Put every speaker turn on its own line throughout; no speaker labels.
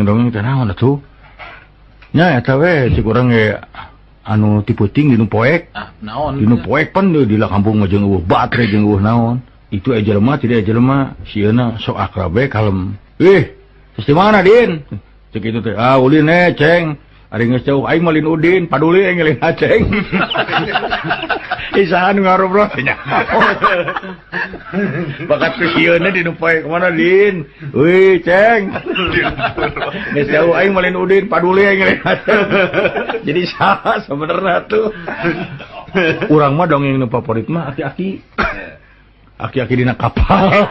dongeng teh naon atuh? Nya eta we cik urang ge anu ti peuting dinu poek.
Naon?
Dinu poek pan di la kampung mah jeung eueuh batre jeung eueuh naon. Itu aya jelema tidak aya jelema sieuna sok akrab we kalem. Terus di mana Din? Cek itu teh, ulin Ceng. Ari geus jauh aing malin Udin, paduli aing ngeling Ceng. Isahan ngarobrol nya. Bakat sieuna dinu poek mana Din? Euy Ceng. Geus jauh aing malin Udin, paduli aing ngeling Ceng. Jadi saha sebenarnya tuh. Urang mah dongeng nu favorit mah aki-aki. Aki-aki dina kapal.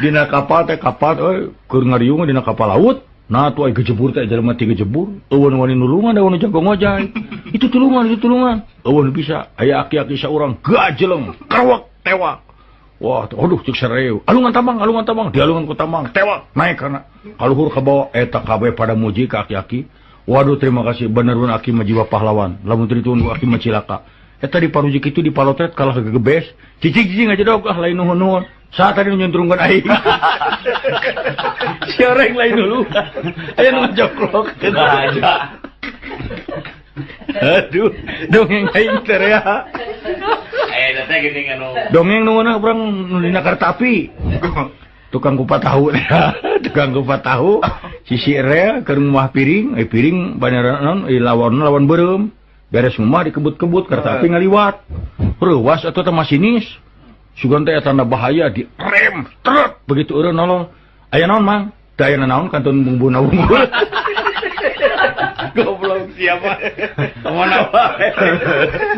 Dina kapal teh kapal keur ngariung dina kapal laut. Nah tuh ai gejebur teh jelema ti gejebur. Eueun wani nulungan da wani jago ngojay. Itu tulungan. Eueun bisa aya aki-aki saurang gajeleng, kerwek, tewak. Wah, aduh cek sareu. Alungan tambang, dialungan ku tambang, tewak naik kana kaluhur ka bawah eta kabeh pada muji ka aki-aki. Waduh terima kasih bener-bener aki mah jiwa pahlawan. Lamun teu dituun ku aki mah cilaka. Eta di paruji kitu di palotret kalah gegebes. Cicing aja dog lain nuhun-nuhun. Saat tadi nyuntrungkeun aing. Siareng lain dulu. Aya nu ngajoklok aja. Aduh, dongeng aing teh rea.
Teh geuning anu.
Dongeng nu meunang urang nu dina kartapi. Tukang kupat tahu. Tukang kupat tahu. Sisi rea keur ngumah piring, piring banyaran lawan beureum. Beres rumah dikebut-kebut kereta api ngaliwat. Reuwas atuh teh masinis. Sugan teh tanda bahaya di rem, trut begitu eureun nolong. Aya naon, Mang? Teu aya naon kantun bumbu. Goblok siapa? Mana wae.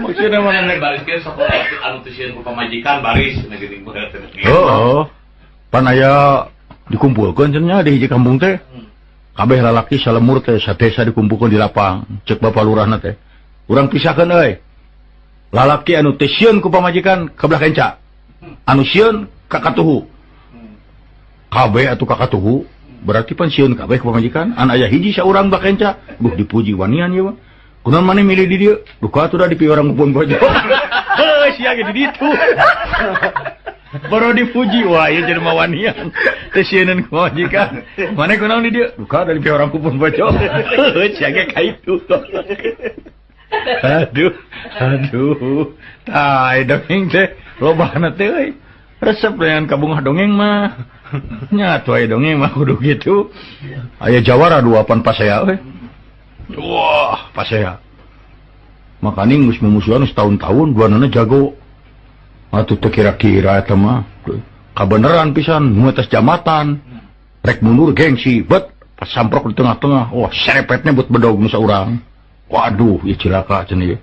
Maksudna mana nek
bariskeun sakola anu teu sieun ku pamajikan baris geuning bener teh.
Oh. Pan aya dikumpulkeun cenah di hiji kampung teh. Kabeh lalaki salemur teh satesa dikumpulkeun di lapang. Cek Bapak Lurahna teh. Urang pisahkeun euy. Lalaki anu teu sieun ku pamajikan kebelah kenca. Anu sieun ka katuhu. Kabeh atuh ka katuhu berarti pan sieun kabeh ku pamajikan. An aya hiji saurang bak kenca. Dipuji wanian ieu mah. Kunaon maneh milih di dieu? Duh ka atuh da dipi urang kupun bojo. Heuh sia ge di ditu. Baru dipuji wah ieu jelema wanian. Teu sieun ku pamajikan. Maneh kunaon di dieu? Duh ka da dipi urang kupun bojo. Heuh sia ge ka itu. Aduh. Tai dongeng teh lobana teh euy. Resep dengan kabungah dongeng mah. Nya atuh aya dongeng mah kudu gitu. Aya jawara duapan pasea euy. Wah, pasea. Makanya geus mumusuhan setahun-tahun duanana jago. Atuh teu kira-kira eta mah. Kabeneran pisan nu tes jamatan. Rek mundur gengsi, bet pas samprok di tengah-tengah. Wah, serepetnya buat bedog nu saurang. Waduh, ieu cilaka cenah ieu.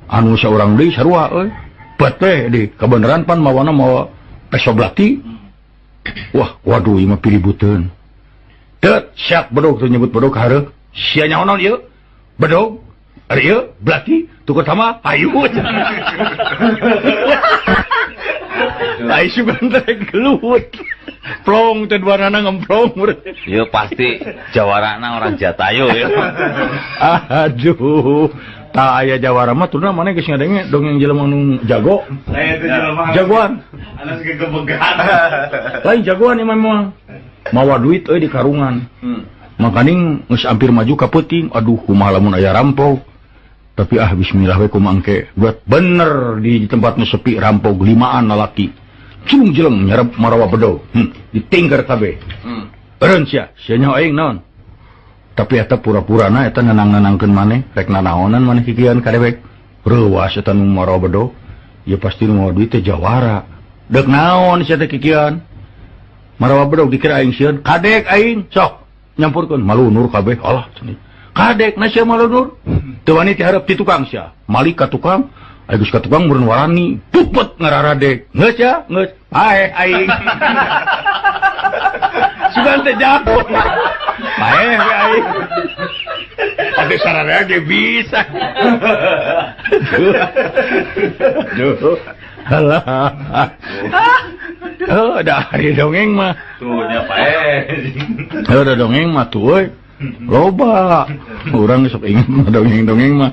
Anu saurang deui sarua euy. Bet teh di kabeneran pan mawana mawa peso blati. Wah, waduh ieu mah pilibuteun. Teu siap bedog teu nyebut bedog hareup. Sia nyaon ieu? Bedog. Ari ieu blati tuker sama ayu. Ai sugan teh gelut. Plong teh duanana ngemplong.
Ieu pasti jawarana orang Jatayu ya.
Aduh. Tak aya jawara mah turna maneh geus ngadenge dongeng jelema nu jago. Jagoan.
Anu gegebegan.
Lain jagoan ieu mah. Mawa duit euy di karungan. Makaning geus hampir maju ka peuting. Aduh kumaha lamun aya rampok. Tapi bismillah we kumangke. Buat bener di tempat nu sepi rampok 5an lalaki. Cung jeleng nyarep marawa bedog. Ditingker kabeh. Eureun sia nyaho aing naon? Tapi eta pura-purana eta nenang-nenangkeun maneh, rek nanaonan maneh kikieuan kadewek. Reuwas eta nu marawa bedog. Ya pasti nu mawa duit teh jawara. Deuk naon sia teh kikieuan? Marawa bedog dikira aing sieun, kadek aing, sok nyampurkeun malunur kabeh. Allah cenah. Kadek na sia malunur. Teu wani ti hareup ti tukang sia. Malik ka tukang, aya geus ka tukang meureun warani, pupet ngararadek. Geus ya, geus. Hae aing. Sugan teh jago. Hae aing. Ade sararea ge bisa. Duh. Halah. Oh, dah hari dongeng mah.
Tuh nya pae.
Ada dongeng mah tuh euy. Loba. Urang sok inget mah dongeng-dongeng mah.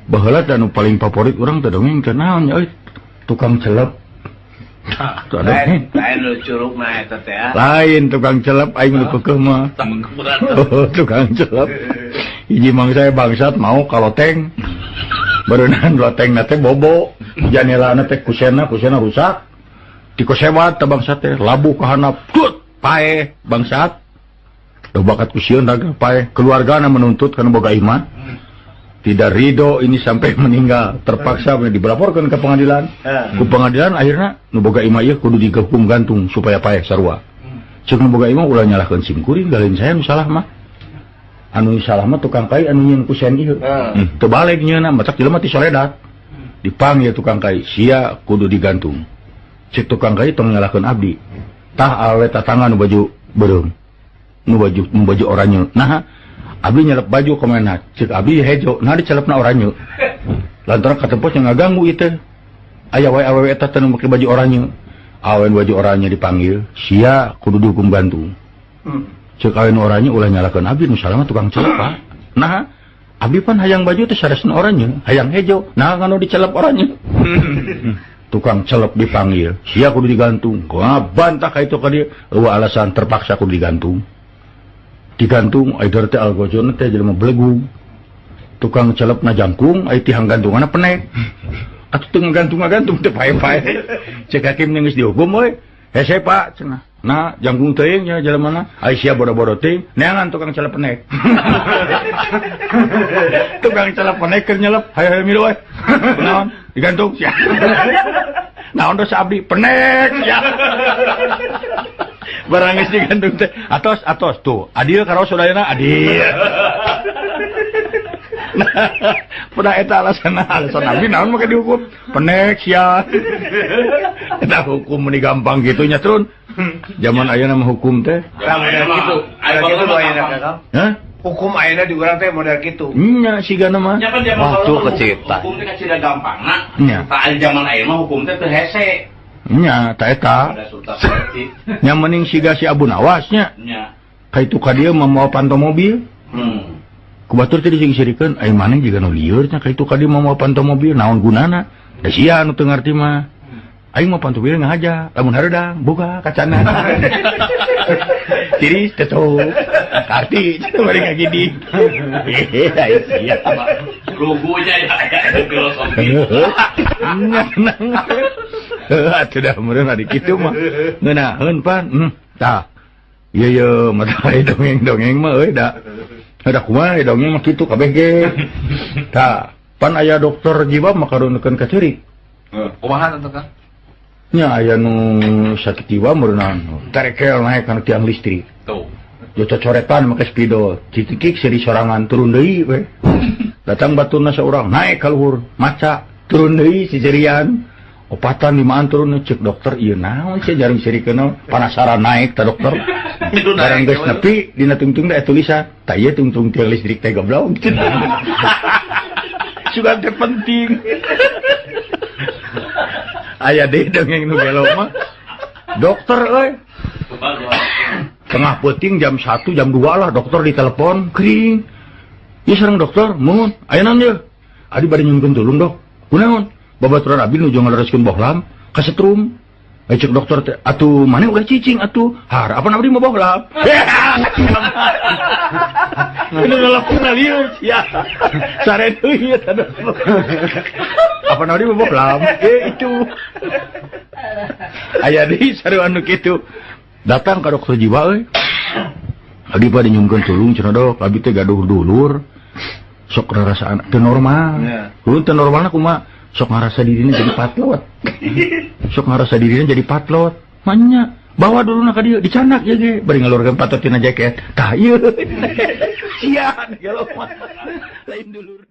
Baheula anu paling favorit urang teh dongeng teh naon euy? Tukang celep.
Lain lu curug mah eta teh.
Lain tukang celep aing nu keukeuh mah. Tukang celep. Hiji mang saya bangsat mau kaloteng. Berenang loteng nate bobo. Janelana teh kusena rusak. Dikosewat teh bangsat teh labu ka handap. Tut pae bangsat. Do bakat kusieun dagang pae. Keluargana menuntut kana boga iman. Tidak ridho ini sampai meninggal, terpaksa dilaporkan ke pengadilan. Ke pengadilan akhirnya nu boga imah ieu kudu dihukum gantung supaya paeh sarua. Ceuk nu boga imah ulah nyalahkeun simkuring galin saya nu salah mah. Anu salah mah tukang kai anu nyieun kusen ieu. Teu balik nyieunna matak jelema ti soledat. Dipanggil tukang kai, sia kudu digantung. Cek tukang kai tong nyalahkeun abdi. Tah awe tatangga nu baju beureum. Nu baju oranye. Nah, abdi nyelep baju kemana? Cek abdi hejo, nah dicelepna oranye. Lantaran katempos yang ngaganggu itu. Aya wae awewe eta teu make baju oranye. Awen baju oranye dipanggil, sia kudu dihukum gantung. Cek awen oranye ulah nyalakeun abdi nu salah tukang celep, Pak. Nah, abdi pan hayang baju teh saresna oranye, hayang hejo, nah nganu dicelep oranye. Tukang celep dipanggil, sia kudu digantung. Kok bantah ka itu ka dieu, eueuh alasan terpaksa kudu digantung. Digantung aidar teh algojon teh jelema belegu. Tukang celep na jangkung ai tihang gantunganna penek. Atuh teu ngagantung teh pae-pae. Cek hakim geus dihukum we. Hese Pak cenah. Nah, jangkung teuing nya jelemana. Ai sia bodo-bodo teuing, neangan tukang celep penek. Tukang celep penek keur nyelep, hayo milu we. Naon? Digantung sia. Naon dosa abdi penek ya. Barang geus digantung teh. Atos tuh. Adil karo saudarana adil. Nah, pada eta alasan abdi naon make dihukum? Penek sia. Eta hukum meni gampang gitu nya Trun. Zaman ayeuna mah hukum teh.
Model kitu. Aya kitu ayeuna Kakang.
Hah?
Hukum ayeuna di urang teh model kitu.
Nya sigana mah.
Waktu kecita. Hukum teh kacida gampangna.
Nya.
Tah zaman ayeuna mah hukum teh teu hese.
Nya, ta eta. Nya mending siga si Abu Nawasnya.
Nya.
Ka itu ka dieu mamawa panto mobil. Kubatur teh disigi-sigikeun, ai maneh jiga nu lieur nya ka itu ka dieu mamawa panto mobil, naon gunana? Da sia anu teu ngarti mah. Aing mah panto mobil ngahaja, lamun hareudang boga kacana. Tiris teto. Karti bari ngagidi. Ai sia.
Lugunya ya filosofi.
Nya tenang. Atuh dah meureun ari kitu mah. Ngeunaheun pan. Tah. Ieu mata dongeng mah euy da. Ada kumaha dongeng mah kitu kabeh ge. Tah, pan aya dokter jiwa makarunekeun ka ceurik.
Kumaha atuh Kang?
Nya aya nu sakit jiwa meureunna. Tarekel naik kana tiang listrik.
Tuh.
Jota coretan make spidol. Citikik seri sorangan turun deui we. Datang baturna saurang naik ka luhur, maca turun deui si jerian. Opatan limaan turun cek dokter ieu naon sia jaring sirikeun panasaran naik ta dokter. Barang geus nepi dina tungtung da tulisan, tah ieu tungtung tiang listrik teh goblok. Sugan teh penting. Aya deui dongeng nu gelo mah. Dokter euy. Tengah peuting jam 1 jam 2 lah dokter ditelepon kering. Ieu sareng dokter, mun aya naon ieu? Adi bade nyungkeun tulung dok. Kunaon? Babaturan abdi nuju ngalereskeun bohlam ka setrum. Cek dokter teh, atuh maneh ulah cicing atuh. Harapan abdi mah bohlam. Ini telepon lieur ya. Sare deui ya teh. Apa abdi mah bohlam? Itu. Aya deui saru anu kitu. Datang ka dokter jiwa euy. Abdi bade nyungkeun tulung cenah dok, abdi teh gaduh dulur. Sok rarasaan teu normal. Teu normalna kumaha? Sok ngarasa dirinya jadi patlot. Sok ngarasa dirinya jadi patlot. Manya, bawa dulu nak dia dicanak ya ge, bari ngalurkeun patot tina jaket. Tah ieu. Sia, kalau mah. Lain dulu.